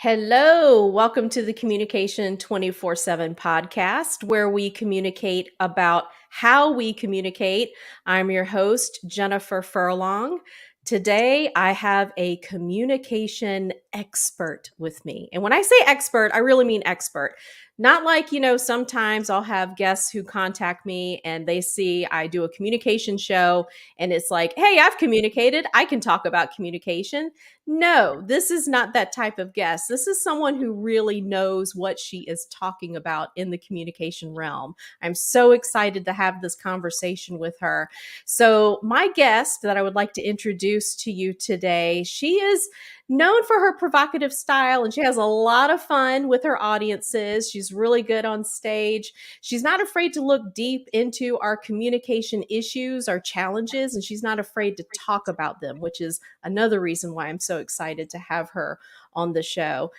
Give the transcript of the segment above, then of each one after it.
Hello, welcome to the Communication 24/7 podcast, where we communicate about how we communicate. I'm your host, Jennifer Furlong. Today, I have a communication expert with me. And when I say expert, I really mean expert. Not like, sometimes I'll have guests who contact me and they see I do a communication show and it's like, hey, I've communicated. I can talk about communication. No, this is not that type of guest. This is someone who really knows what she is talking about in the communication realm. I'm so excited to have this conversation with her. So, my guest that I would like to introduce to you today, she is known for her provocative style and she has a lot of fun with her audiences. She's really good on stage. She's not afraid to look deep into our communication issues, our challenges, and she's not afraid to talk about them, which is another reason why I'm so excited to have her on the show.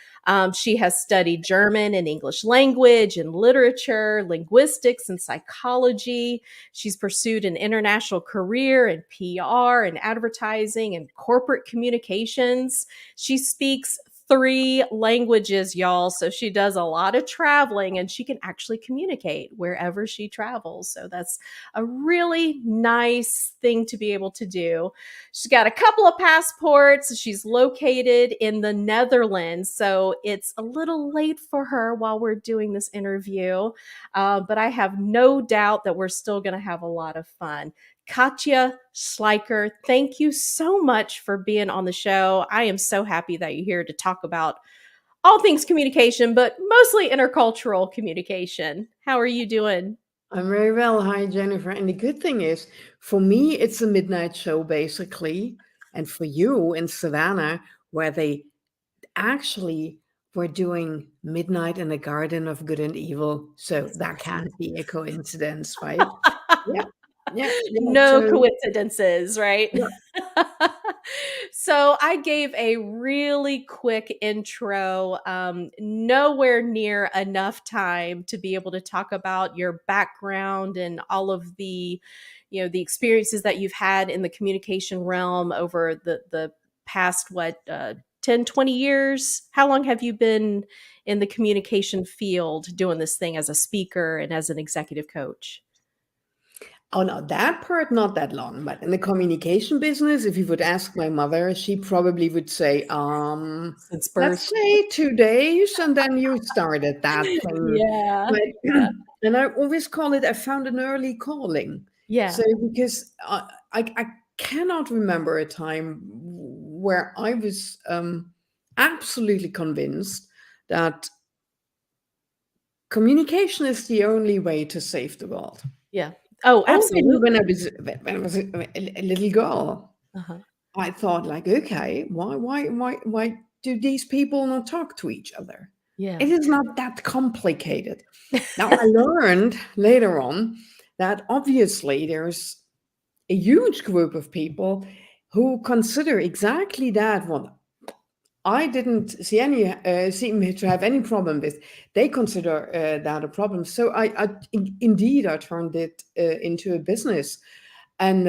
She has studied German and English language and literature, linguistics and psychology. She's pursued an international career in PR and advertising and corporate communications. She speaks 3 languages, y'all. So she does a lot of traveling and she can actually communicate wherever she travels. So that's a really nice thing to be able to do. She's got a couple of passports. She's located in the Netherlands. So it's a little late for her while we're doing this interview. But I have no doubt that we're still going to have a lot of fun. Katja Schleicher, thank you so much for being on the show. I am so happy that you're here to talk about all things communication, but mostly intercultural communication. How are you doing? I'm very well. Hi, Jennifer. And the good thing is, for me, it's a midnight show, basically. And for you in Savannah, where they actually were doing Midnight in the Garden of Good and Evil. So that can't be a coincidence, right? Yeah. Yeah. Yeah. No So, coincidences, right? yeah. So I gave a really quick intro, nowhere near enough time to be able to talk about your background and all of the experiences that you've had in the communication realm over the past, 10, 20 years? How long have you been in the communication field doing this thing as a speaker and as an executive coach? Oh, no, that part, not that long. But in the communication business, if you would ask my mother, she probably would say, Since let's birth? say 2 days, and then you started that thing. Yeah. But, Yeah. and I always call it, I found an early calling. So, Yeah. because I cannot remember a time where I was absolutely convinced that communication is the only way to save the world. Yeah. Oh, Already when I absolutely. was when I was a little girl, Uh-huh. I thought like, okay, why do these people not talk to each other? Yeah. It is not that complicated. Now I learned later on that obviously there's a huge group of people who consider exactly that. Well, I didn't see any seem to have any problem with. They consider that a problem. So indeed I turned it into a business, and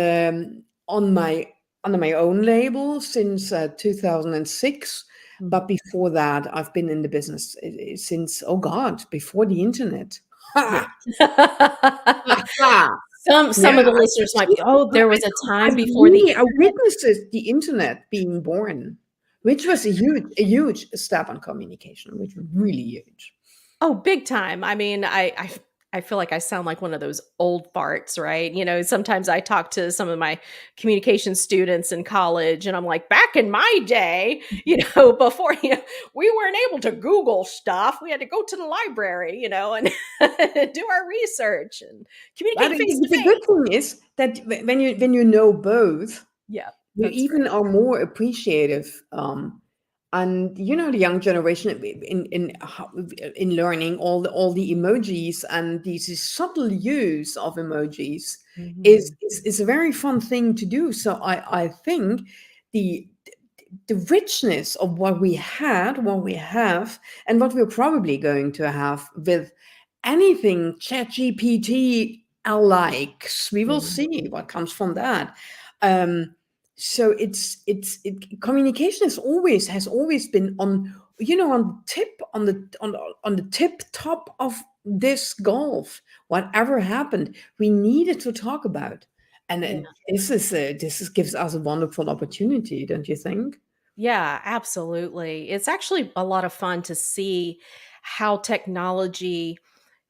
under my own label since 2006. Mm. But before that, I've been in the business since, oh God, before the internet. Yeah. Ha! Ha! Ha! Some Yeah, of the listeners might be, "Oh, there was a time before the I internet?" witnessed the internet being born, which was a huge step on communication, which was really huge. Oh, big time. I mean, I feel like I sound like one of those old farts, right? Sometimes I talk to some of my communication students in college and I'm like, back in my day, before, we weren't able to Google stuff. We had to go to the library, and do our research and But communicate face to the good face. thing is that when you know both, Yeah, you that's even great. are more appreciative. And the young generation in learning all the emojis and these subtle use of emojis Mhm. is a very fun thing to do. So I think the the richness of what we had, what we have, and what we're probably going to have with anything ChatGPT likes. We will Mhm. see what comes from that. Um, so communication has always been on the tip top of this golf, whatever happened, we needed to talk about. And this gives us a wonderful opportunity, don't you think? Yeah, absolutely. It's actually a lot of fun to see how technology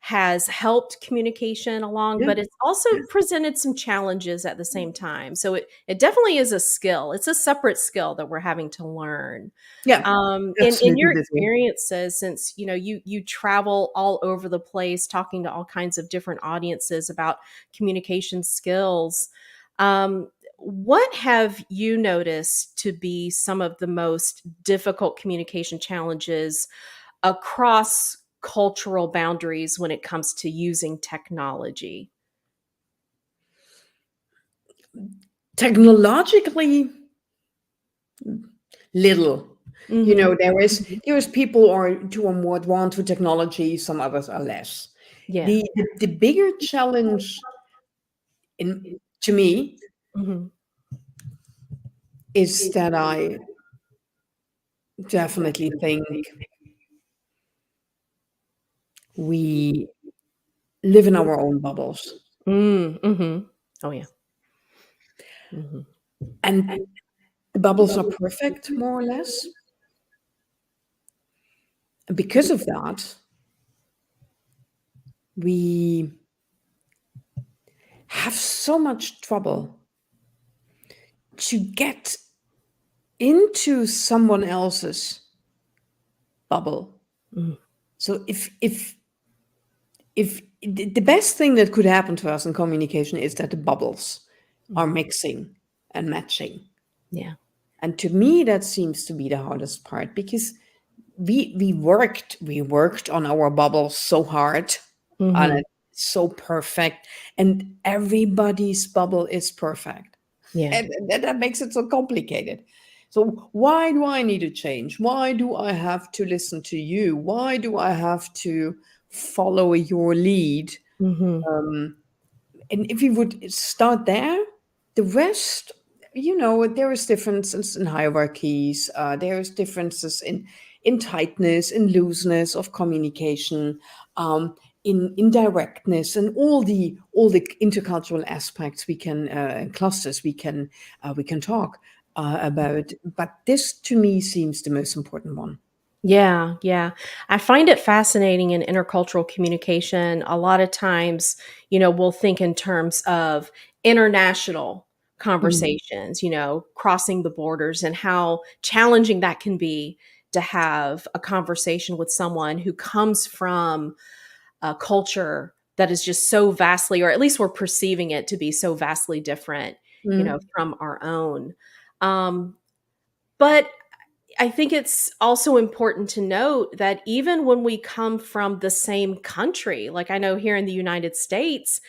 has helped communication along, Yeah, but it's also presented some challenges at the same time. So it definitely is a skill. It's a separate skill that we're having to learn. yeah, In absolutely your busy. experiences, since you travel all over the place, talking to all kinds of different audiences about communication skills, what have you noticed to be some of the most difficult communication challenges across cultural boundaries when it comes to using technology? Technologically, little. Mhm. There is people who are more advanced with technology, some others are less. Yeah. The bigger challenge in to me Mhm. is that I definitely think we live in our own bubbles. Mhm. Oh, yeah. Mhm. And the bubbles are perfect, more or less. And because of that, we have so much trouble to get into someone else's bubble. Mm. So if the best thing that could happen to us in communication is that the bubbles are Mhm. mixing and matching. Yeah. And to me, that seems to be the hardest part because we worked on our bubble so hard and Mhm. it's so perfect, and everybody's bubble is perfect. Yeah. And that makes it so complicated. So why do I need to change? Why do I have to listen to you? Why do I have to follow your lead? Mhm. And if we would start there, the rest, there is differences in hierarchies. There is differences in tightness, in looseness of communication, in directness, and all the intercultural aspects we can and clusters we can talk about. But this, to me, seems the most important one. Yeah, yeah. I find it fascinating in intercultural communication. A lot of times, we'll think in terms of international Mhm. conversations, crossing the borders and how challenging that can be to have a conversation with someone who comes from a culture that is just so vastly, or at least we're perceiving it to be so vastly different, Mhm. from our own. But I think it's also important to note that even when we come from the same country, like I know here in the United States,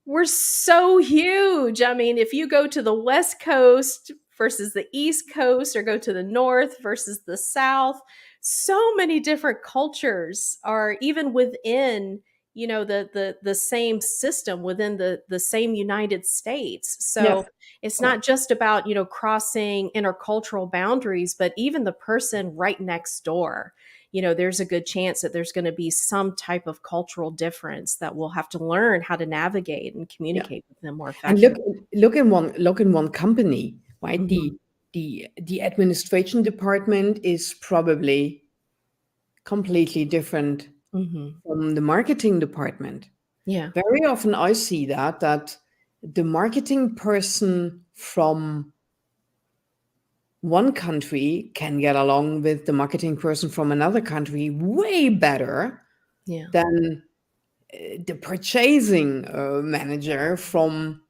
we're so huge. I mean, if you go to the West Coast versus the East Coast or go to the North versus the South, so many different cultures are even within, the same system within the same United States. Yeah. So it's not just about, crossing intercultural boundaries, but even the person right next door, there's a good chance that there's going to be some type of cultural difference that we'll have to learn how to navigate and Yeah. communicate with them more And look effectively. look in one company, right? Mhm. The administration department is probably completely different Mhm. from the marketing department. Yeah. Very often I see that the marketing person from one country can get along with the marketing person from another country way better Yeah. than the purchasing manager from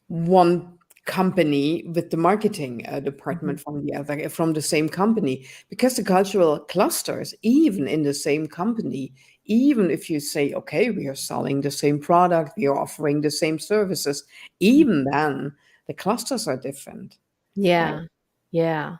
one company with the marketing Mhm. department from the same company, because the cultural clusters, even in the same company, even if you say, okay, we are selling the same product, we are offering the same services, even then the clusters are different, right? Yeah. Yeah.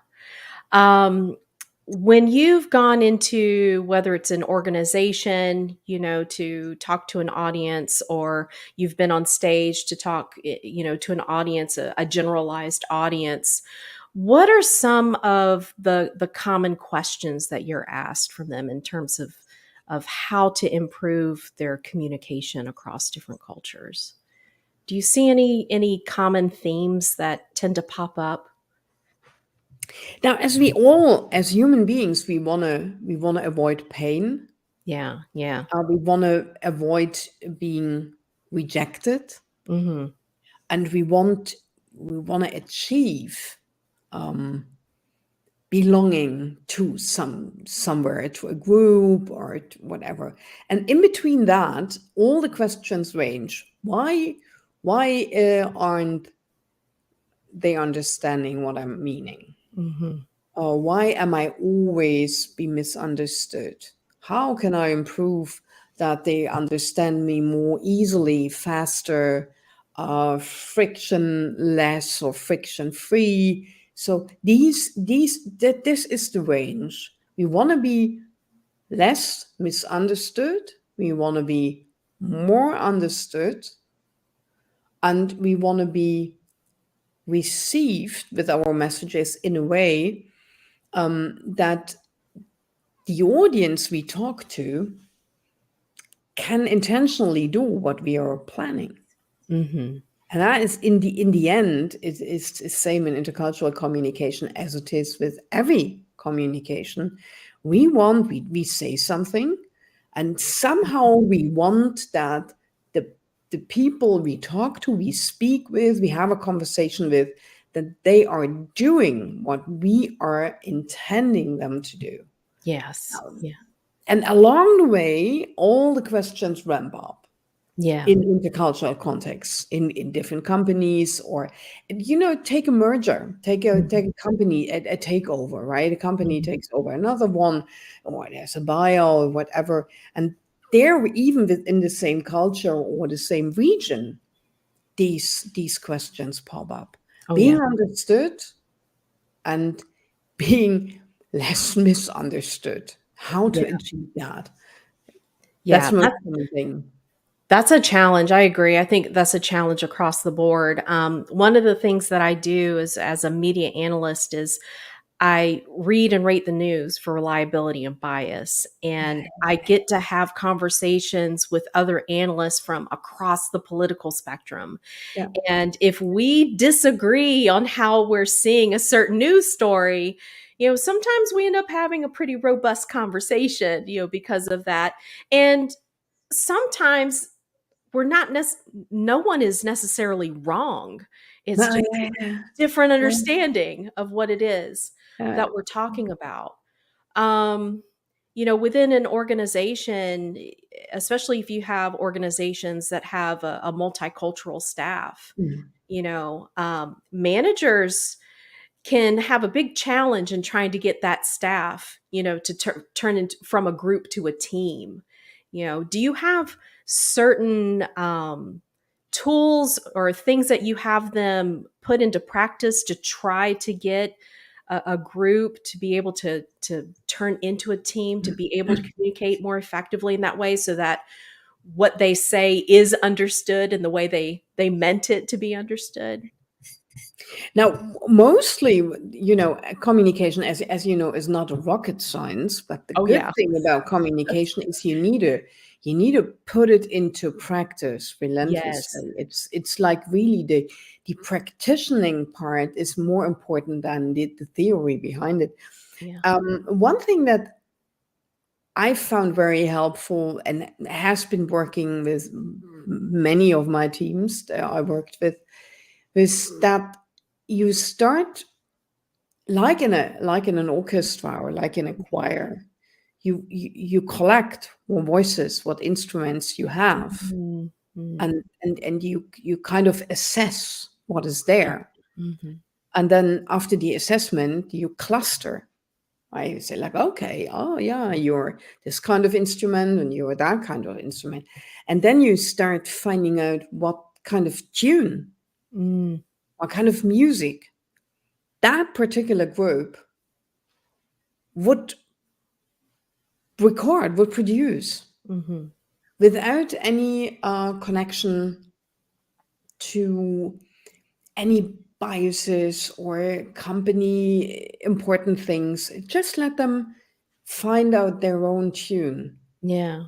Um, when you've gone into whether it's an organization, to talk to an audience, or you've been on stage to talk, to an audience, a generalized audience, What are some of the common questions that you're asked from them in terms of how to improve their communication across different cultures? Do you see any common themes that tend to pop up? Now, as we all, as human beings, we wanna avoid pain. Yeah, yeah. We wanna avoid being rejected, Mhm. and we wanna achieve um, belonging to somewhere, to a group or to whatever. And in between that, all the questions range. Why aren't they understanding what I'm meaning? Mhm. Why am I always be misunderstood? How can I improve that they understand me more easily, faster, frictionless or friction free? So this is the range. We want to be less misunderstood. We want to be more understood, and we want to be received with our messages in a way that the audience we talk to can intentionally do what we are planning. Mhm. And that is in the end, it is the same in intercultural communication as it is with every communication. We say something, and somehow we want that the the people we talk to, we speak with, we have a conversation with, that they are doing what we are intending them to do. Yes. Um, Yeah. And along the way, all the questions ramp up Yeah. in intercultural contexts, in different companies, or take a merger, take Mhm. a company, a takeover, right? A company Mhm. takes over another one, or there's a buyout or whatever, and there, even within the same culture or the same region, these questions pop up. Oh, yeah. Being understood and being less misunderstood. How Yeah. to achieve that? That's Yeah. the most common thing. That's a challenge. I agree. I think that's a challenge across the board. One of the things that I do is, as a media analyst, is I read and rate the news for reliability and bias. And I get to have conversations with other analysts from across the political spectrum. Yeah. And if we disagree on how we're seeing a certain news story, sometimes we end up having a pretty robust conversation, because of that. And sometimes we're not no one is necessarily wrong. It's Ah, just yeah, yeah, different yeah, understanding of what it is yeah. that we're talking about. Um, within an organization, especially if you have organizations that have a multicultural staff, Mm. managers can have a big challenge in trying to get that staff, to turn into from a group to a team. Do you have certain tools or things that you have them put into practice to try to get a group to be able to turn into a team, to be able to communicate more effectively in that way, so that what they say is understood in the way they meant it to be understood? Now, mostly, communication, as you know, is not a rocket science. But the Oh, good yeah. thing about communication is you need to put it into practice Yes. relentlessly. It's like really the practicing part is more important than the theory behind it. Yeah. One thing that I found very helpful and has been working with many of my teams that I worked with is that you start like in an orchestra or like in a choir. You collect what voices, what instruments you have, Mhm. Mm. and you kind of assess what is Yeah. there, Mhm. and then after the assessment you cluster. I say like, okay, oh yeah, you're this kind of instrument and you're that kind of instrument. And then you start finding out what kind of tune, Mm. what kind of music that particular group would would produce Mhm. without any connection to any biases or company important things. Just let them find out their own tune. Yeah.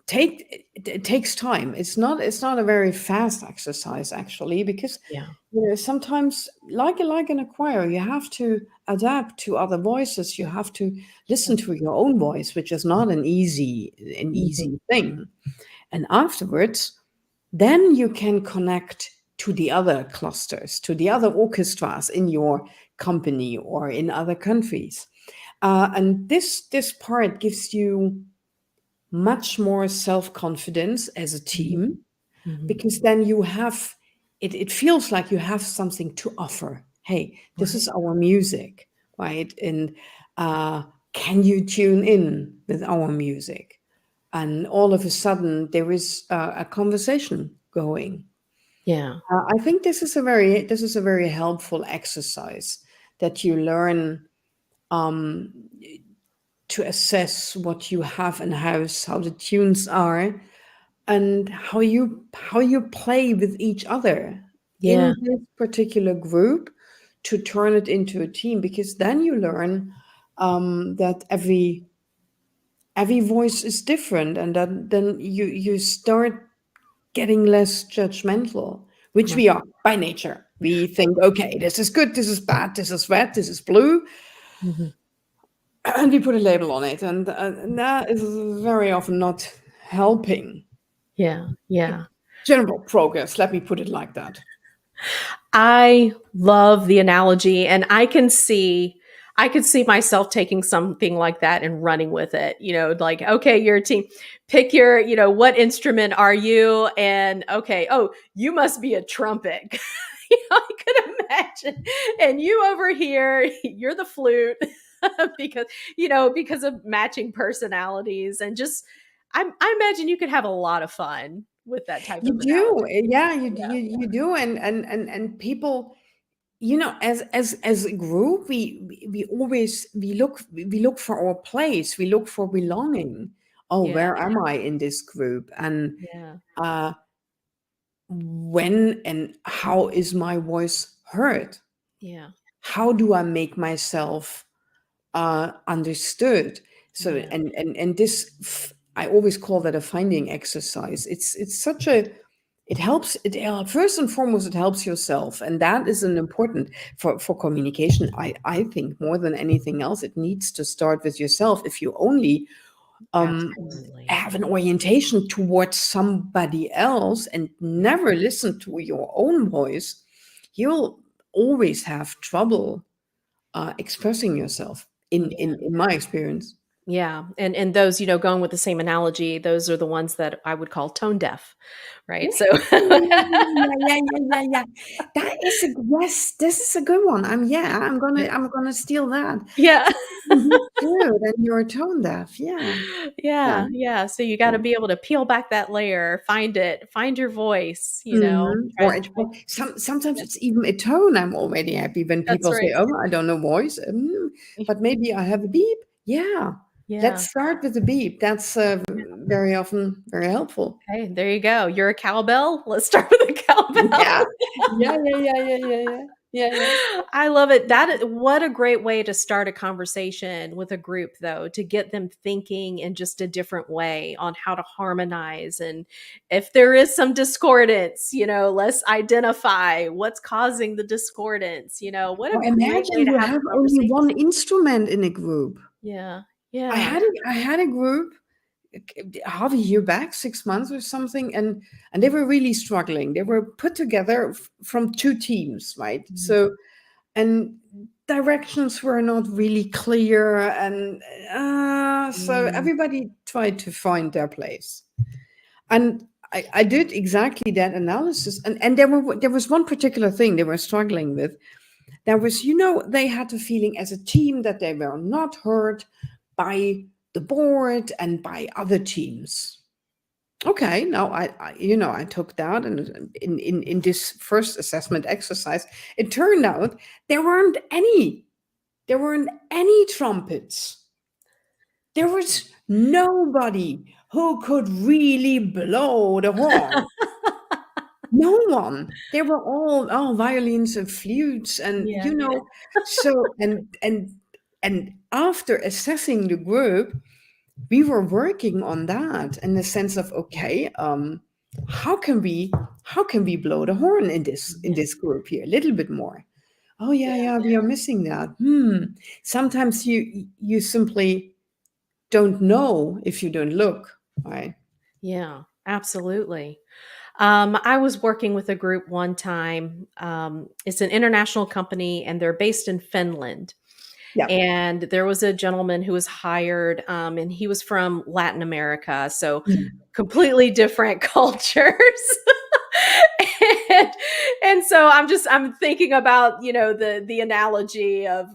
It takes time. It's not a very fast exercise actually, because Yeah. sometimes, like in a choir, you have to adapt to other voices. You have to listen to your own voice, which is not an Mhm. easy thing. And afterwards, then you can connect to the other clusters, to the other orchestras in your company or in other countries. And this part gives you much more self-confidence as a Mhm. team, Mhm. because then you have it feels like you have something to offer. Hey, this Right. is our music, right? And uh, can you tune in with our music? And all of a sudden there is a conversation going. Yeah. I think this is a very helpful exercise, that you learn um, to assess what you have in house, how the tunes are, and how you play with each other Yeah. in this particular group, to turn it into a team. Because then you learn that every voice is different, and then you start getting less judgmental, which Right. we are by nature. We think, okay, this is good, this is bad, this is red, this is blue, Mhm. and we put a label on it, and that is very often not helping Yeah. Yeah. general progress. Let me put it like that. I love the analogy, and I could see myself taking something like that and running with it. Like, okay, you're a team. Pick your, what instrument are you? And okay, oh, you must be a trumpet. I could imagine. And you over here, you're the flute because of matching personalities, and just I imagine you could have a lot of fun with that type You of do, analogy. yeah, you do, and people, as a group, we always we look for our place, we look for belonging. Oh, Yeah. where am I in this group? And Yeah. uh, when and how is my voice heard? Yeah. How do I make myself understood? So, Yeah. and this, I always call that a finding exercise. It's such a it helps it first and foremost, it helps yourself, and that is an important for communication. I think more than anything else, it needs to start with yourself. If you only um Absolutely. have an orientation towards somebody else and Yeah. never listen to your own voice, you'll always have trouble expressing yourself, in my experience. Yeah. And those, going with the same analogy, those are the ones that I would call tone deaf, right? So Yeah. That is a yes. This is a good one. Yeah. I'm gonna steal that. yeah. You too. Then you're tone deaf. Yeah. Yeah. Yeah. Yeah. So you got to Yeah. be able to peel back that layer, find your voice, Or try. sometimes Yeah, it's even a tone. I'm already happy when that's people say, right. "Oh, I don't know voice," but maybe I have a beep. Yeah. Yeah. Let's start with the beep. That's very often very helpful. Hey, there you go. You're a cowbell. Let's start with a Yeah. cowbell. Yeah. Yeah. I love it. What a great way to start a conversation with a group, though, to get them thinking in just a different way on how to harmonize. And if there is some discordance, let's identify what's causing the discordance. What a Or great way imagine to you have have a only conversation. one instrument in a group. Yeah. I Yeah. had a group half a year back, 6 months or something, and they were really struggling. They were put together from two teams, right? Mhm. So, and directions were not really clear, and so Mm. everybody tried to find their place. And I did exactly that analysis, and there was one particular thing they were struggling with. There was, they had the feeling as a team that they were not heard by the board and by other teams. Okay, now I took that, and in this first assessment exercise, it turned out there weren't any trumpets. There was nobody who could really blow the horn. No one. They were all, oh, violins and flutes, and Yeah. so and after assessing the group, we were working on that in the sense of, okay, how can we how can we blow the horn in Yeah. this group here a little bit more? Oh yeah, Yeah. yeah, we are missing that. Sometimes you simply don't know if you don't look, right? Yeah, absolutely. I was working with a group one time. It's an international company and they're based in Finland. Yeah. And there was a gentleman who was hired, and he was from Latin America. So Mm. completely different cultures. and, and so I'm thinking about, the analogy of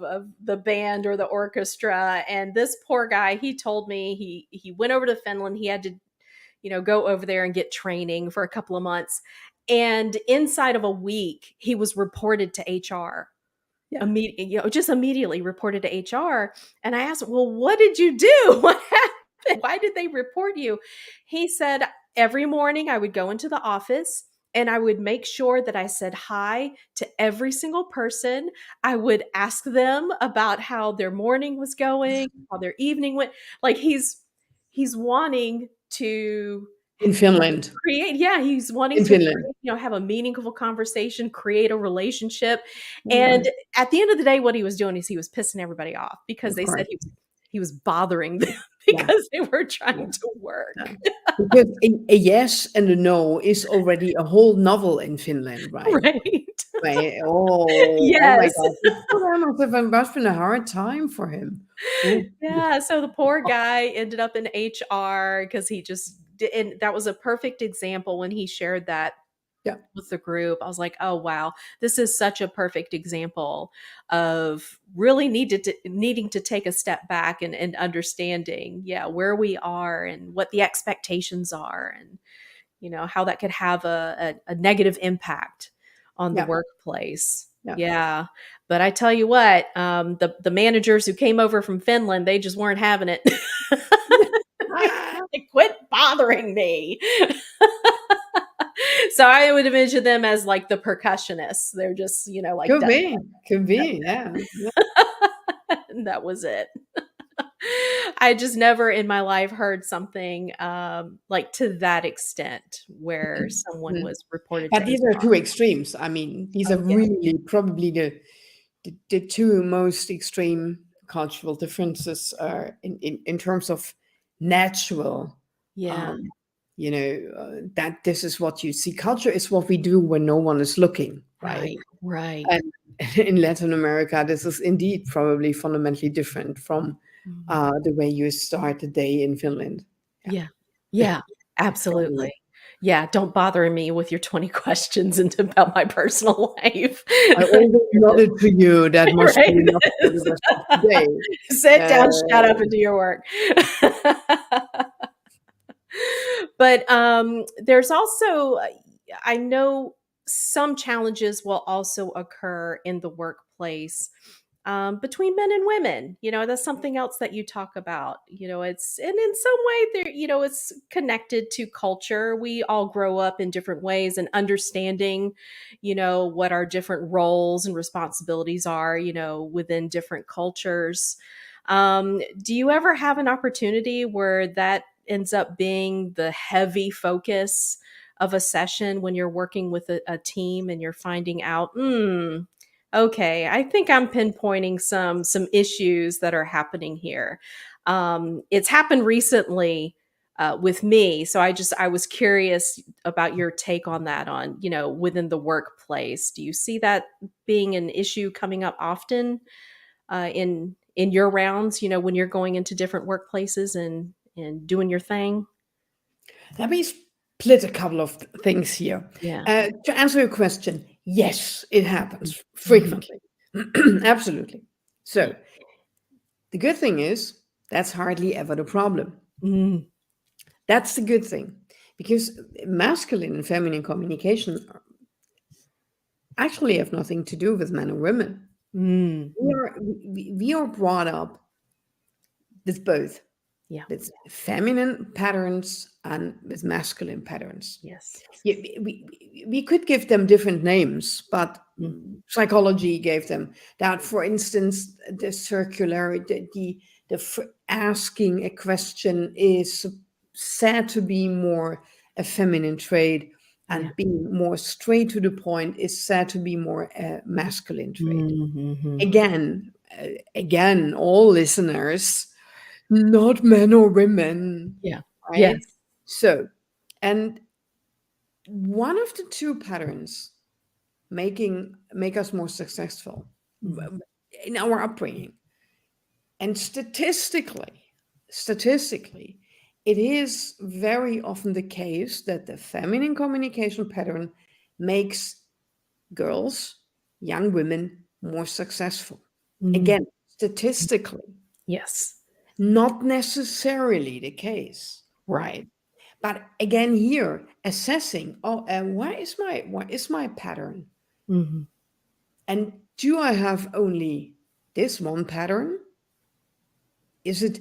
the band or the orchestra. And this poor guy, he told me he went over to Finland. He had to go over there and get training for a couple of months. And inside of a week, he was reported to HR. Yeah. Just immediately reported to HR. And I asked, well, what did you do? What happened? Why did they report you? He said, every morning I would go into the office and I would make sure that I said hi to every single person. I would ask them about how their morning was going, how their evening went. Like he's wanting to In Finland. create, yeah, he's wanting In to Finland. create, have a meaningful conversation, create a relationship. And Yeah, at the end of the day, what he was doing is he was pissing everybody off because of they said course. he was bothering them Yeah. because they were trying Yeah. to work. Yeah. Because a yes and a no is already a whole novel in Finland, right? Right. Right. Oh my Yes. God. It must have been a hard time for him. Oh, Yeah, so the poor guy ended up in HR because he just did, and that was a perfect example when he shared that yeah. with the group. I was like, "Oh wow, this is such a perfect example of really needing to take a step back and understanding, yeah, where we are and what the expectations are, and how that could have a negative impact on the Yeah. workplace." Yeah. Yeah, but I tell you what, the managers who came over from Finland, they just weren't having it. Ah, Like, quit bothering me. So I would envision them as like the percussionists. They're just, like could done. be. Could be. Yeah. Yeah. And that was it. I just never in my life heard something like to that extent where someone Mm. was reported to But these are HR. two extremes. I mean, these Oh are yeah. really probably the two most extreme cultural differences are in terms of natural, Yeah. um, that this is what you see. Culture is what we do when no one is looking, right? Right. Right. And in Latin America, this is indeed probably fundamentally different from Mhm. the way you start the day in Finland. Yeah, Yeah. Yeah. probably. Absolutely. Yeah. Don't bother me with your 20 questions about my personal life. I always You're just nodded to you. That must be right. enough for the rest of the day. Sit down, shut up, Uh, and do your work. But there's also, I know some challenges will also occur in the workplace between men and women. That's something else that you talk about. It's, and in some way, there, it's connected to culture. We all grow up in different ways and understanding, what our different roles and responsibilities are, within different cultures. Do you ever have an opportunity where that ends up being the heavy focus of a session when you're working with a team and you're finding out, okay, I think I'm pinpointing some issues that are happening here. It's happened recently with me, so I was curious about your take on that, on within the workplace. Do you see that being an issue coming up often in your rounds? When you're going into different workplaces and doing your thing. Let me split a couple of things here. Yeah. To answer your question, yes, it happens Mhm. frequently. Absolutely. So the good thing is that's hardly ever the problem. Mm, That's the good thing because masculine and feminine communication actually have nothing to do with men or women. mm, We are brought up with both. Yeah. with feminine patterns and with masculine patterns. Yes. Yeah, we could give them different names, but Mm. psychology gave them that. For instance, the circular, asking a question is said to be more a feminine trait, Yeah. and being more straight to the point is said to be more a masculine trait. Mm-hmm. Again, again, all listeners, not men or women, Yeah. right? Yes. So, and one of the two patterns make us more successful Mhm. in our upbringing, and statistically, it is very often the case that the feminine communication pattern makes girls, young women, more successful. Mm. Again, statistically, Yes. not necessarily the case, Right. right? But again, here assessing, oh, what is my pattern, Hmm. and do I have only this one pattern? Is it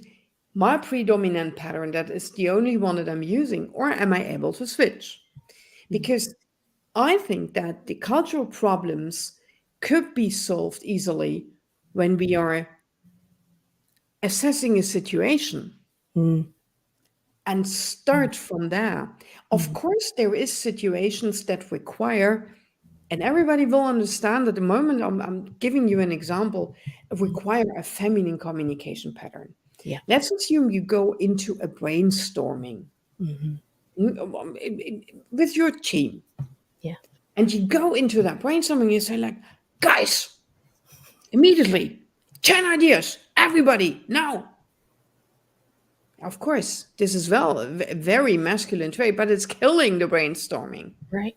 my predominant pattern that is the only one that I'm using, or am I able to switch? Because I think that the cultural problems could be solved easily when we are assessing a situation Mm. and start from there. Of Mhm. course, there is situations that require, and everybody will understand at the moment I'm giving you an example, require a feminine communication pattern. Yeah. Let's assume you go into a brainstorming Hmm. with your team, Yeah. and you go into that brainstorming and you say like, guys, immediately 10 ideas, everybody now. Of course, this is well a very masculine trait, but it's killing the brainstorming. Right.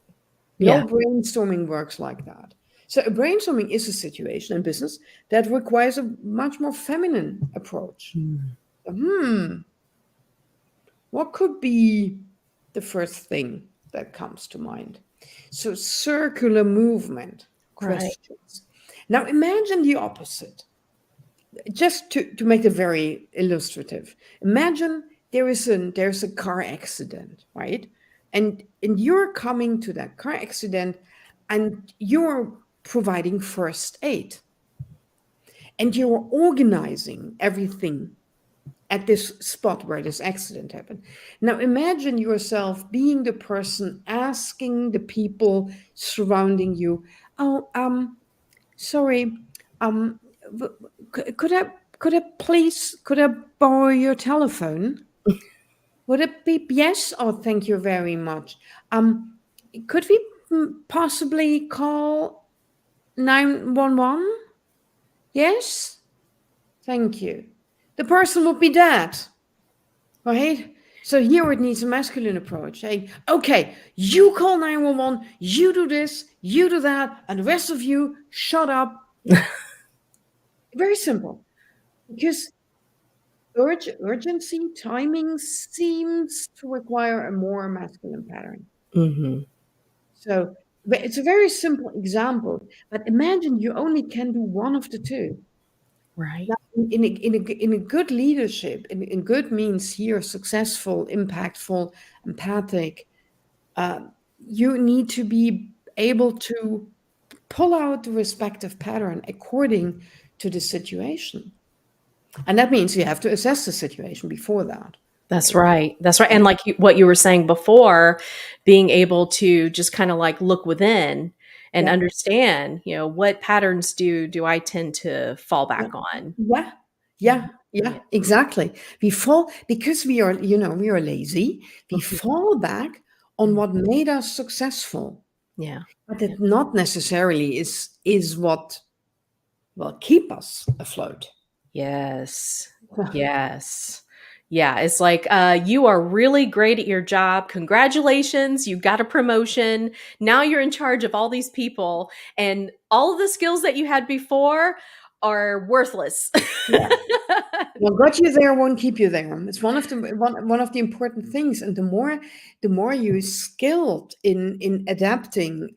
No Yeah. brainstorming works like that. So a brainstorming is a situation in business that requires a much more feminine approach. Mm. Hmm, what could be the first thing that comes to mind? So circular movement Right. questions. Now imagine the opposite. Just to make it very illustrative, imagine there's a car accident, right? And you're coming to that car accident, and you're providing first aid, and you're organizing everything at this spot where this accident happened. Now imagine yourself being the person asking the people surrounding you, oh, sorry, um, could I could I borrow your telephone? Would it be yes? Oh, thank you very much. Um, could we possibly call 911? Yes, thank you. The person would be dead, right? So here it needs a masculine approach, saying, okay, you call 911, you do this, you do that, and the rest of you shut up. Very simple. Because urgency, timing seems to require a more masculine pattern. Hmm. So it's a very simple example, but imagine you only can do one of the two. Right. Now, in a good leadership, in good means here, successful, impactful, empathic, uh, you need to be able to pull out the respective pattern according to the situation. And that means you have to assess the situation before that, That's right? right. That's right. Yeah. And like what you were saying before, being able to just kind of like look within and Yeah. understand, what patterns do I tend to fall Yeah. back on? Yeah. Yeah. Yeah. Yeah. Exactly. We fall because we are lazy. We Mhm. fall back on Mm. what made us successful, Yeah. but Yeah. it not necessarily is what will keep us afloat. Yes. Yes. Yeah. It's like, you are really great at your job. Congratulations. You got a promotion. Now you're in charge of all these people, and all of the skills that you had before are worthless. Yeah. What got you there won't keep you there. It's one of the important things. And the more you skilled in adapting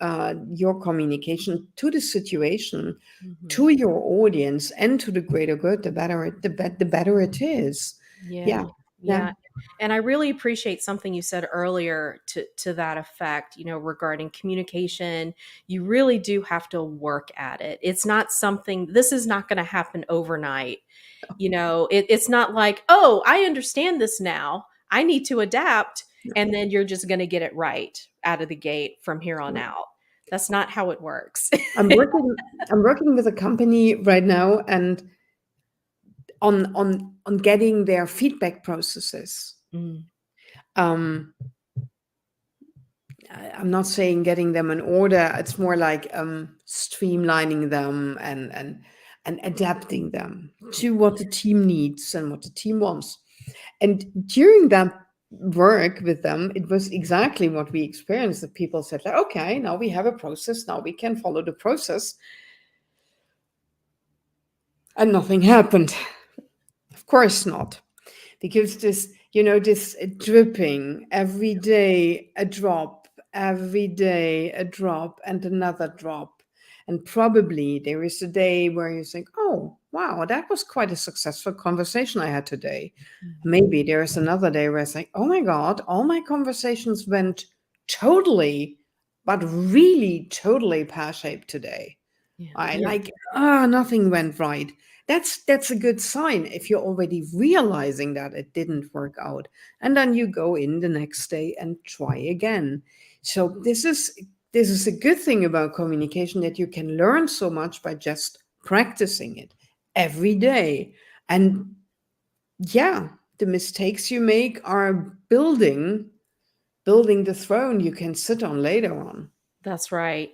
your communication to the situation, Mhm. to your audience, and to the greater good, the better it is. Yeah. Yeah. Yeah. And I really appreciate something you said earlier to that effect, regarding communication. You really do have to work at it. It's not something, this is not going to happen overnight. It's not like, oh, I understand this now. I need to adapt. And then you're just going to get it right out of the gate from here on Yeah. out. That's not how it works. I'm working I'm working with a company right now and on getting their feedback processes. Mm, Um, I'm not saying getting them in order. It's more like streamlining them and adapting them to what the team needs and what the team wants. And during that work with them, it was exactly what we experienced. That people said, like, okay, now we have a process. Now we can follow the process, and nothing happened. Of course not. Because this dripping every day, a drop, every day, a drop, and another drop. And probably there is a day where you think, oh, wow, that was quite a successful conversation I had today. mhm. Maybe there is another day where I think, oh my God, all my conversations went totally, but really totally pear-shaped today. Yeah. I Yeah. like, nothing went right. That's a good sign if you're already realizing that it didn't work out. And then you go in the next day and try again. So this is a good thing about communication, that you can learn so much by just practicing it every day. And yeah, the mistakes you make are building the throne you can sit on later on. That's right.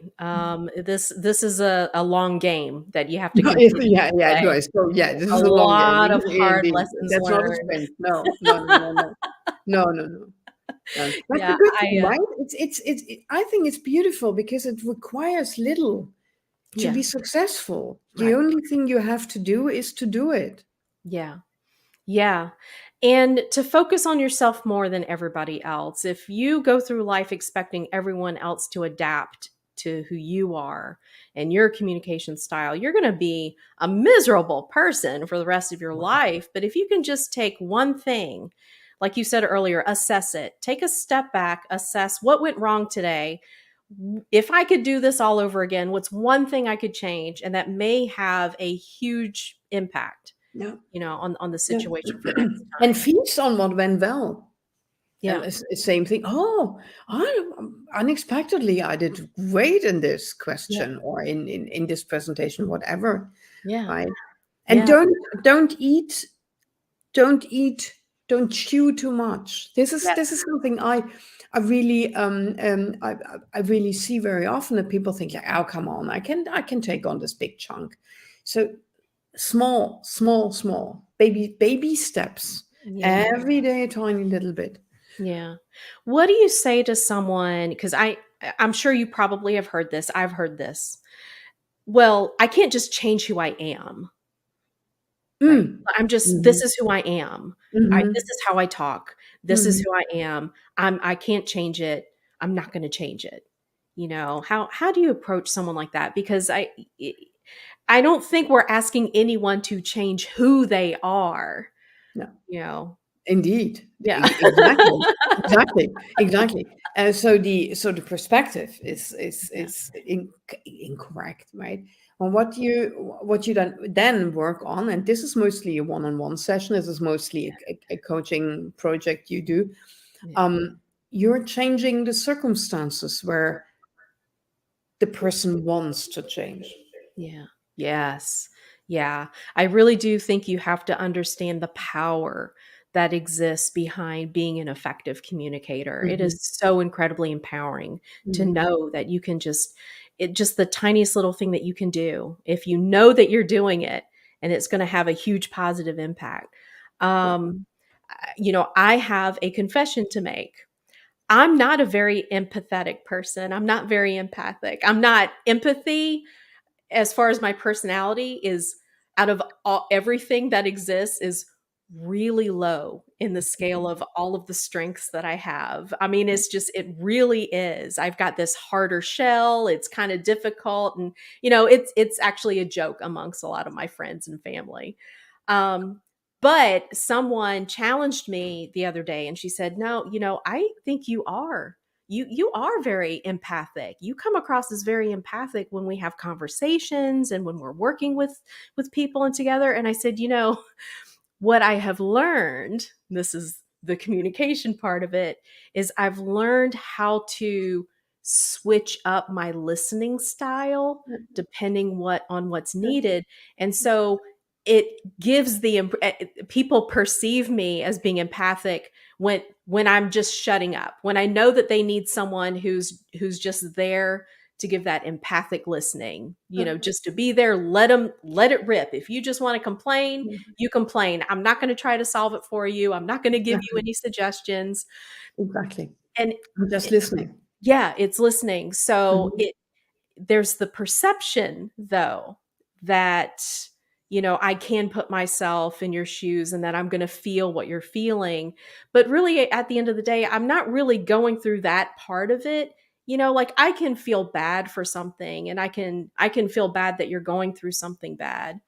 This is a long game that you have to No, continue yeah, to yeah, it play. was. So yeah, this A is a long game. lot of hard Indeed. lessons That's not a learned. sprint. No, no, no, no, no. No, no, no. No. That's a Yeah, good I thing, right? I think it's beautiful because it requires little to yeah, be successful. The right. only thing you have to do is to do it. Yeah. Yeah. And to focus on yourself more than everybody else. If you go through life expecting everyone else to adapt to who you are and your communication style, you're going to be a miserable person for the rest of your life. But if you can just take one thing, like you said earlier, assess it, take a step back, assess what went wrong today. If I could do this all over again, what's one thing I could change? And that may have a huge impact, Yeah, on the yeah. situation for next And time. feast on what went well. Yeah. Same thing. Oh, unexpectedly, I did great in this Yeah. question or in this presentation, whatever. Yeah. Right. And Yeah. don't eat, don't eat, don't chew too much. This is Yes. something I really I really see very often, that people think, like, oh, come on, I can take on this big chunk. So small, small, small, baby steps. Yeah. Every day a tiny little bit. Yeah. What do you say to someone, because I'm sure you probably have heard this. I've heard this. Well, I can't just change who I am, right? Mm. This Mhm. is who I am. This Mhm. is how I talk. This is Mhm. who I am. I can't change it. I'm not going to change it. How do you approach someone like that? Because I don't think we're asking anyone to change who they are, No. you know. Indeed. Yeah. Exactly. Exactly. Exactly. So the perspective is Yeah. is incorrect, right? And what you then work on, and this is mostly a one-on-one session. This is mostly a coaching project you do. Yeah. You're changing the circumstances where the person wants to change. Yeah. Yes. Yeah. I really do think you have to understand the power that exists behind being an effective communicator. It Mhm. is so incredibly empowering to Mhm. know that you can just the tiniest little thing that you can do, if you know that you're doing it, and it's going to have a huge positive impact. Yeah. I have a confession to make. I'm not a very empathetic person. I'm not very empathic. I'm not empathy, as far as my personality, is out of everything that exists, is really low in the scale of all of the strengths that I have. I mean, it really is. I've got this harder shell. It's kind of difficult. And, it's actually a joke amongst a lot of my friends and family. Um, But someone challenged me the other day and she said, "No, I think you are very empathic. You come across as very empathic when we have conversations and when we're working with people and together." And I said, what I have learned, this is the communication part of it, is I've learned how to switch up my listening style depending on what's needed. And so it gives people perceive me as being empathic when I'm just shutting up. When I know that they need someone who's just there to give that empathic listening, just to be there, let it rip. If you just want to complain, you complain. I'm not going to try to solve it for you. I'm not going to give you Exactly. any suggestions. Exactly. And I'm just listening. yeah, it's listening. So Mhm. there's the perception though that I can put myself in your shoes and that I'm going to feel what you're feeling. But really at the end of the day, I'm not really going through that part of it. Like I can feel bad for something and I can feel bad that you're going through something bad,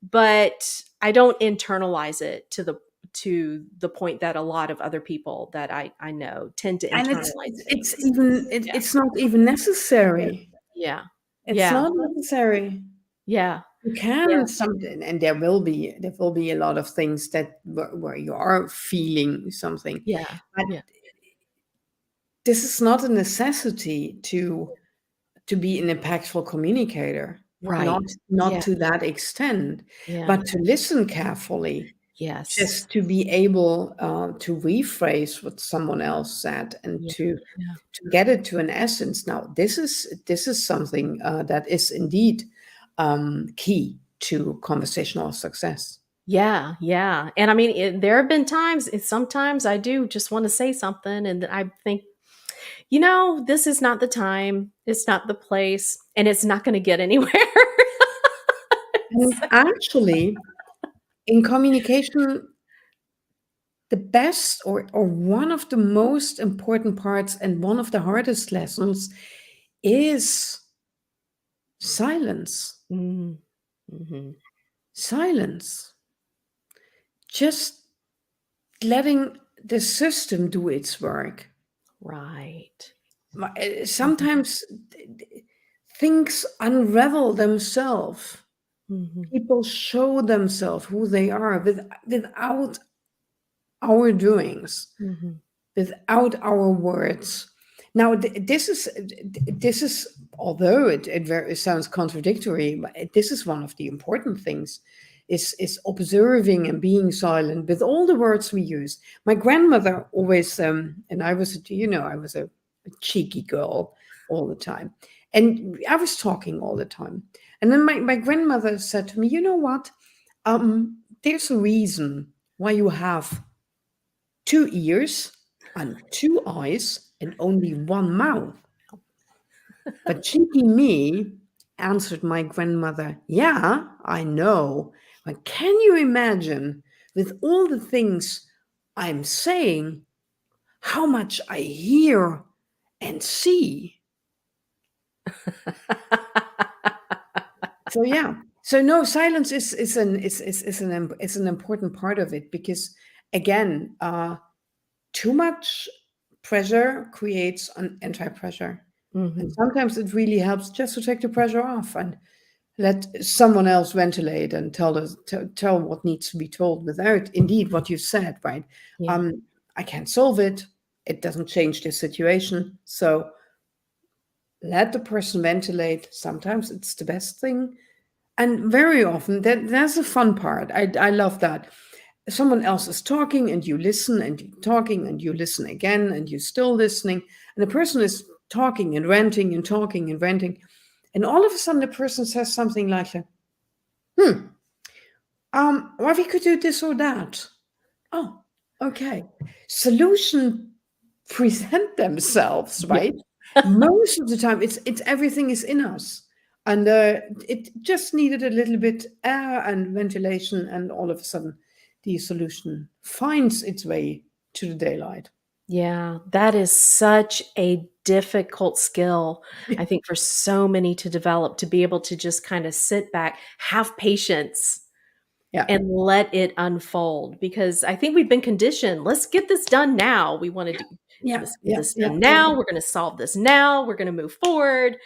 but I don't internalize it to the point that a lot of other people that I know tend to And internalize it's things. even Yeah. it's not even necessary. Yeah. It's Yeah. not necessary. Yeah. You Yeah. can something, and there will be a lot of things that where you are feeling something, Yeah. but Yeah. this is not a necessity to be an impactful communicator. Not Right. not Yeah. to that extent, Yeah. but to listen carefully, Yes. just to be able to rephrase what someone else said and Yeah. Yeah. to get it to an essence. Now, this is something that is indeed key to conversational success. Yeah. Yeah. And I mean, there have been times, sometimes I do just want to say something and I think, this is not the time, it's not the place, and it's not going to get anywhere. And actually, in communication, the best or one of the most important parts and one of the hardest lessons is silence. Mm, mhm. Silence. Just letting the system do its work. Right. Mhm. Sometimes things unravel themselves. Mhm. People show themselves who they are without our doings, Mhm. without our words. Now, this is although it sounds contradictory, but this is one of the important things. Is observing and being silent with all the words we use. My grandmother always, and I was a cheeky girl all the time, and I was talking all the time. And then my grandmother said to me, "You know what? There's a reason why you have 2 ears and 2 eyes and only one mouth." But cheeky me answered my grandmother, "Yeah, I know. But can you imagine, with all the things I'm saying, how much I hear and see?" So yeah. So no, silence is an important part of it because again, too much pressure creates an anti-pressure. And Mhm. sometimes it really helps just to take the pressure off and let someone else ventilate and tell what needs to be told without indeed what you said, right? Yeah. Um, I can't solve it. It doesn't change the situation. So let the person ventilate. Sometimes it's the best thing. And very often that's a fun part. I love that. Someone else is talking and you listen and you talking and you listen again and you're still listening. And the person is talking and ranting and talking and ranting. And all of a sudden the person says something like, hmm, well, we could do this or that. Oh, okay. Solution present themselves, Yeah. right? Most of the time, it's everything is in us, and it just needed a little bit air and ventilation, and all of a sudden, the solution finds its way to the daylight. Yeah, that is such a difficult skill, I think, for so many to develop, to be able to just kinda sit back, have patience, Yeah. and let it unfold, because I think we've been conditioned, let's get this done now. We want to do Yeah. let's get Yeah. this Yeah. done Yeah. now. We're going to solve this now. We're going to move forward.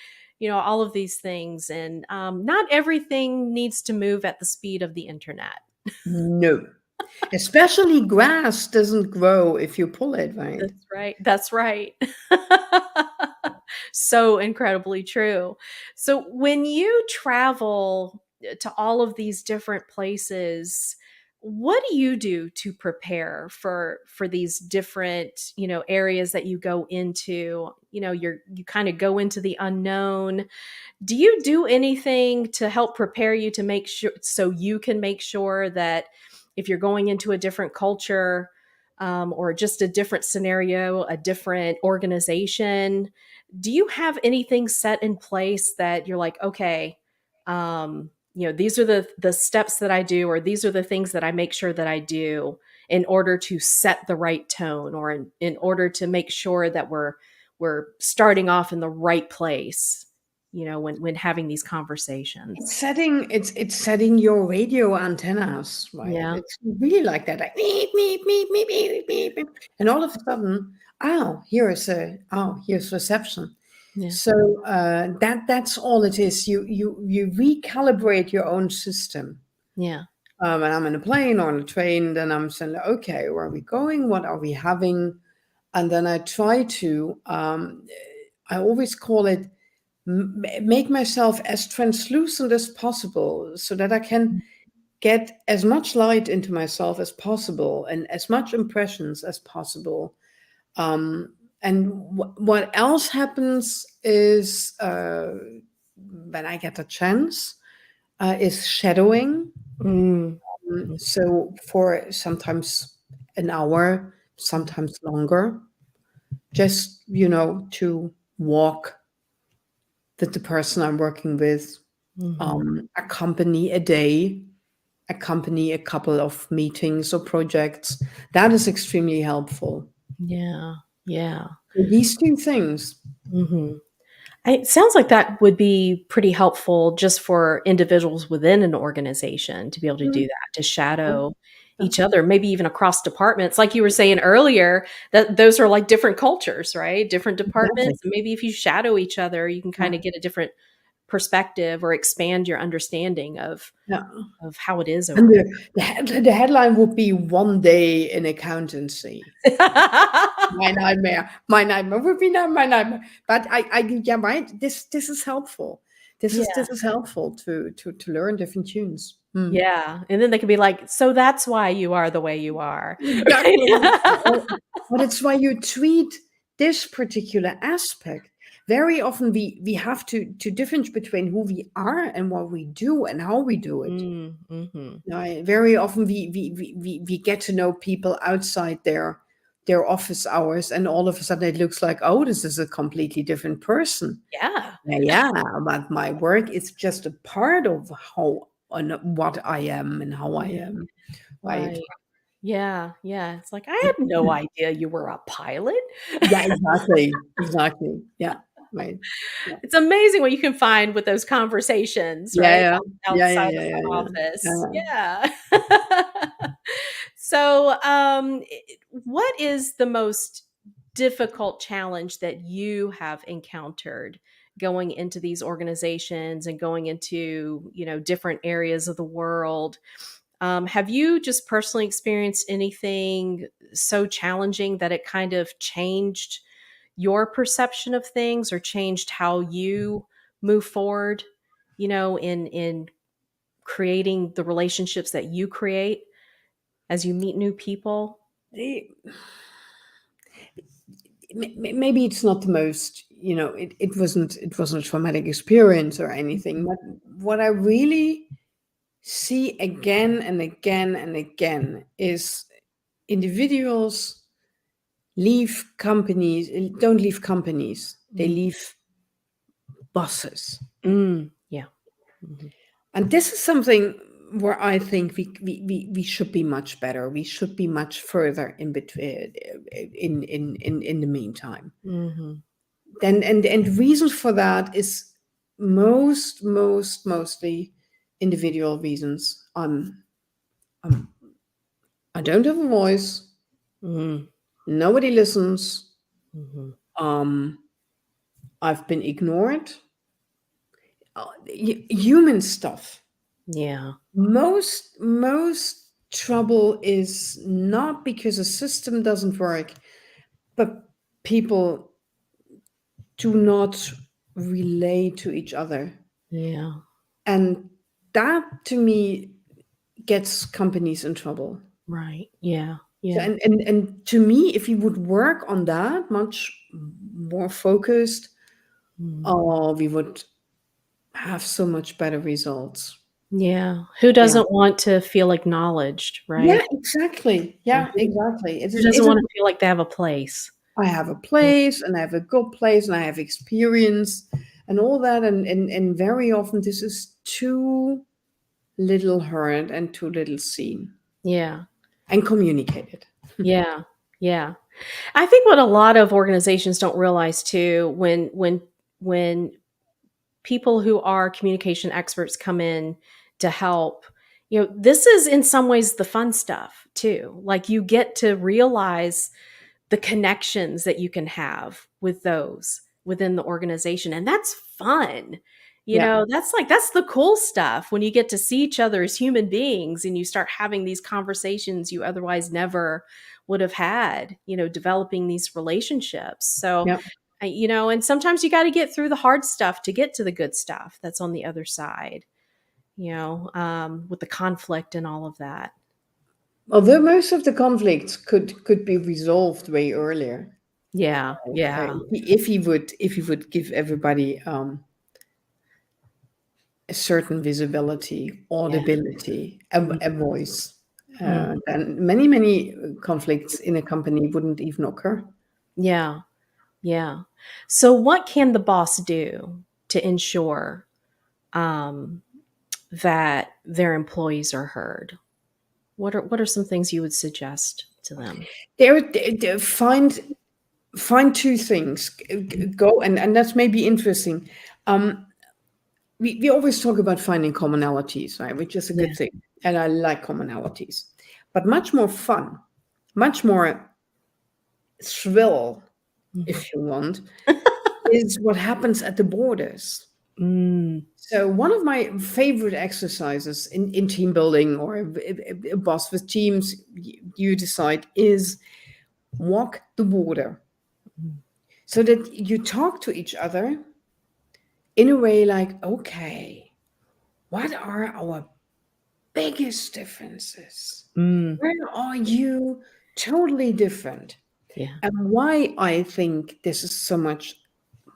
All of these things, and not everything needs to move at the speed of the internet. No. Especially grass doesn't grow if you pull it, right? That's right. That's right. So incredibly true. So when you travel to all of these different places, what do you do to prepare for these different, areas that you go into? You kind of go into the unknown. Do you do anything to help prepare you to make sure, so you can make sure that if you're going into a different culture, or just a different scenario, a different organization, do you have anything set in place that you're like, okay, these are the steps that I do, or these are the things that I make sure that I do in order to set the right tone, or in order to make sure that we're starting off in the right place, when having these conversations. It's setting your radio antennas, right? Yeah. It's really like that, like beep, beep, beep, beep, beep, beep, beep. And all of a sudden, here's reception. Yeah. So that's all it is. You recalibrate your own system. Yeah. When I'm in a plane or on a train, then I'm saying, okay, where are we going? What are we having? And then I try to, I always call it, make myself as translucent as possible so that I can get as much light into myself as possible and as much impressions as possible. And what else happens is when I get a chance is shadowing. Mm. So for sometimes an hour, sometimes longer, just, to walk with the person I'm working with, Mhm. accompany a day, accompany a couple of meetings or projects. That is extremely helpful. Yeah. Yeah. So these two things. Mhm. It sounds like that would be pretty helpful just for individuals within an organization to be able to do Mhm. that, to Yeah, shadow yeah, each other, maybe even across departments. Like you were saying earlier, that those are like different cultures, right? Different exactly. departments. And maybe if you shadow each other, you can Yeah, kind of get a different perspective, or expand your understanding yeah. of how it is And over the headline would be "One Day in Accountancy." there. My nightmare would be not my nightmare. But yeah, right. This is helpful. Yeah. This is helpful to learn different tunes. Yeah. And then they could be like, so that's why you are the way you are. Exactly. Right? But it's why you treat this particular aspect. Very often we have to differentiate between who we are and what we do and how we do it. Mhm. Very often we get to know people outside their office hours, and all of a sudden it looks like, oh, this is a completely different person. Yeah. Yeah, but my work is just a part of how and what I am and how I Yeah. am, right? Right. Yeah, yeah. It's like, I had no idea you were a pilot. Yeah, exactly. Exactly. Yeah. Right. Yeah. It's amazing what you can find with those conversations, Yeah, right? yeah. Yeah, yeah, Outside of yeah, yeah, the yeah. office. Yeah. Yeah. So, what is the most difficult challenge that you have encountered going into these organizations and going into, different areas of the world? Have you just personally experienced anything so challenging that it kind of changed your perception of things, or changed how you move forward, in creating the relationships that you create as you meet new people? They- Maybe it's not the most, it wasn't a traumatic experience or anything, Mhm. but what I really see again and again and again is individuals don't leave companies, they Mm. leave bosses. Yeah. Mhm. And this is something where I think we should be much better. We should be much further in between in the meantime. Mhm. And the reason for that is mostly individual reasons. um, I don't have a voice. Mm-hmm. Nobody listens. Mm-hmm. Um, I've been ignored. Human stuff. Yeah. Most trouble is not because a system doesn't work, but people do not relate to each other. Yeah. And that to me gets companies in trouble. Right. Yeah. So, Yeah. and to me, if you would work on that much more focused, Mm. oh, we would have so much better results. Yeah. Who Yeah. doesn't want to feel acknowledged, Yeah, right? exactly. Yeah. Yeah, exactly. Who doesn't wanna feel like they have a place? I have a Yeah. place and I have a good place and I have experience and all that. And very often this is too little heard and too little seen Yeah. and communicated. Yeah. Yeah. I think what a lot of organizations don't realize too, when people who are communication experts come in to help, this is in some ways the fun stuff too. Like you get to realize the connections that you can have with those within the organization. And that's fun. Yeah, That's the cool stuff when you get to see each other as human beings and you start having these conversations you otherwise never would have had, developing these relationships. So, yeah. and sometimes you got to get through the hard stuff to get to the good stuff that's on the other side, with the conflict and all of that. Although most of the conflicts could be resolved way earlier, Yeah. Yeah. if he would give everybody a certain visibility, Yeah. audibility, a voice, Mhm. then many conflicts in a company wouldn't even occur. Yeah. Yeah. So, what can the boss do to ensure um, that their employees are heard? What are some things you would suggest to them? There find two things. Go and that's maybe interesting. Um, we always talk about finding commonalities, right? Which is a Yeah. good thing, and I like commonalities. But much more fun, much more thrill, Mhm. if you want, is what happens at the borders. Mm, So one of my favorite exercises in team building or a boss with teams, you decide, is walk the border, mm, so that you talk to each other in a way like, okay, what are our biggest differences? mm. Where are you totally different? Yeah. And why I think this is so much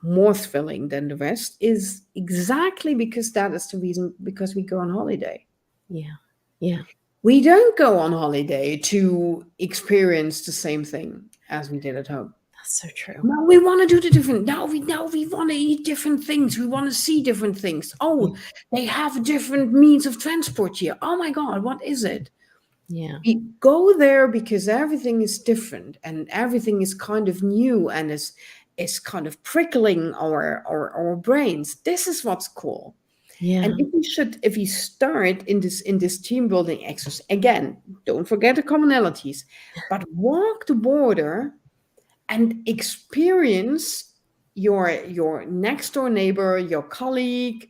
more thrilling than the rest is exactly because that is the reason, because we go on holiday. Yeah. Yeah. We don't go on holiday to experience the same thing as we did at home. That's so true. No, we want to do the different. No, we want to eat different things. We want to see different things. Yeah. Oh, they have different means of transport here. Oh my God, what is it? Yeah. We go there because everything is different and everything is kind of new and is kind of prickling our brains. This is what's cool. And Yeah. if we start in this team building exercise, again, don't forget the commonalities, but walk the border and experience your next door neighbor, your colleague,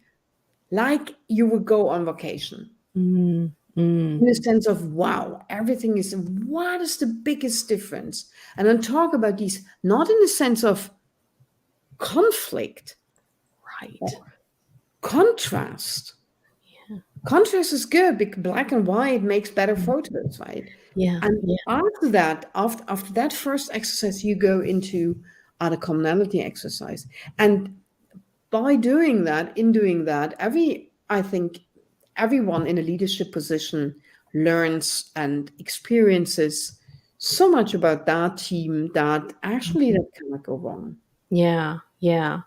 like you would go on vacation. Mm, In mm. the sense of, wow, everything is, what is the biggest difference? And then talk about these, not in the sense of conflict Right. or contrast. Yeah. Contrast is good because black and white makes better Mm. photos, right? Yeah. And Yeah. after that, after that first exercise, you go into the commonality exercise. And by doing that, in doing that, I think everyone in a leadership position learns and experiences so much about that team that actually Mhm. that cannot go wrong. Yeah. Yeah.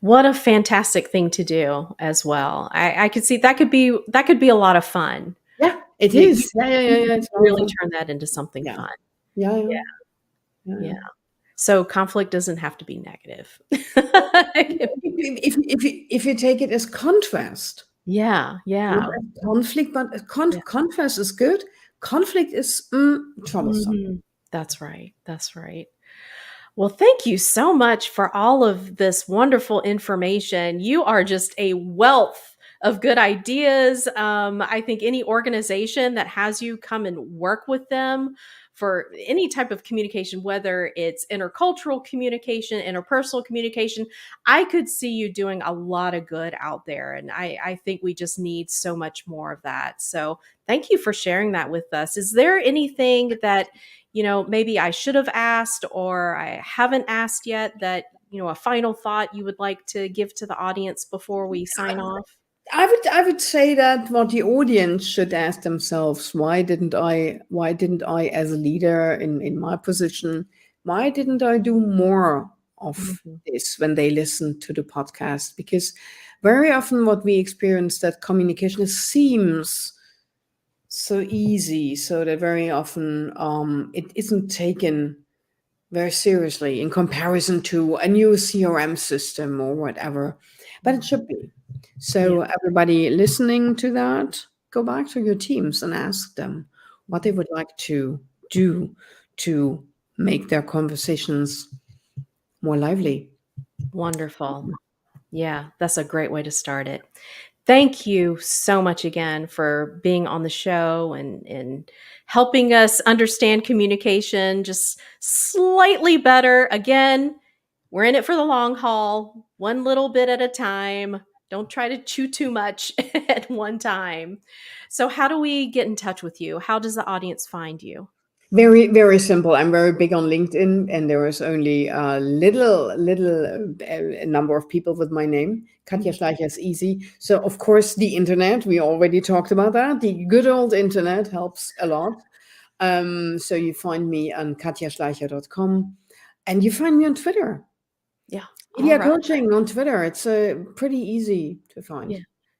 What a fantastic thing to do as well. I could see that could be a lot of fun. Yeah, it You is. Yeah. could It's a lot of really fun. turn that into something Yeah, fun. yeah, Yeah. yeah, Yeah. yeah. So conflict doesn't have to be negative. It can be good. If you take it as contrast, Yeah, not yeah, as conflict, but yeah, contrast is good conflict is troublesome. Mhm. That's right. That's right. Well, thank you so much for all of this wonderful information. You are just a wealth of good ideas. I think any organization that has you come and work with them for any type of communication, whether it's intercultural communication, interpersonal communication, I could see you doing a lot of good out there. And I think we just need so much more of that. So thank you for sharing that with us. Is there anything that maybe I should have asked or I haven't asked yet that, a final thought you would like to give to the audience before we sign off? I would say that what the audience should ask themselves, why didn't I as a leader in my position, why didn't I do more of Mhm. this when they listen to the podcast? Because very often what we experience that communication seems so easy, so that very often it isn't taken very seriously in comparison to a new CRM system or whatever. But it should be. Yeah. So, everybody listening to that, go back to your teams and ask them what they Mhm. would like to do to make their conversations more lively. Wonderful. Yeah, that's a great way to start it. Thank you so much again for being on the show and helping us understand communication just slightly better. Again, we're in it for the long haul, one little bit at a time. Don't try to chew too much at one time. So, how do we get in touch with you? How does the audience find you? Very, very simple. I'm very big on LinkedIn, and there is only a little number of people with my name. Katja Mhm. Schleicher is easy. So, of course, the internet. We already talked about that. The good old internet helps a lot. So you find me on katjaschleicher.com, and you find me on Twitter. Yeah. All Media right. coaching on Twitter. It's pretty easy to find. Yeah.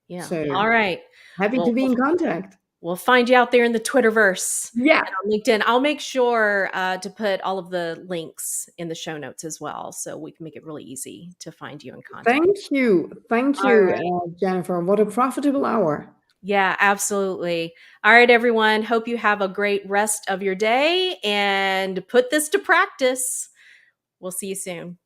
Yeah. So All right. happy to Well, be we'll in contact. We'll find you out there in the Twitterverse Yeah. and on LinkedIn. I'll make sure to put all of the links in the show notes as well, so we can make it really easy to find you and contact. Thank you. Thank All you, right. Jennifer. What a profitable hour. Yeah, absolutely. All right, everyone. Hope you have a great rest of your day and put this to practice. We'll see you soon.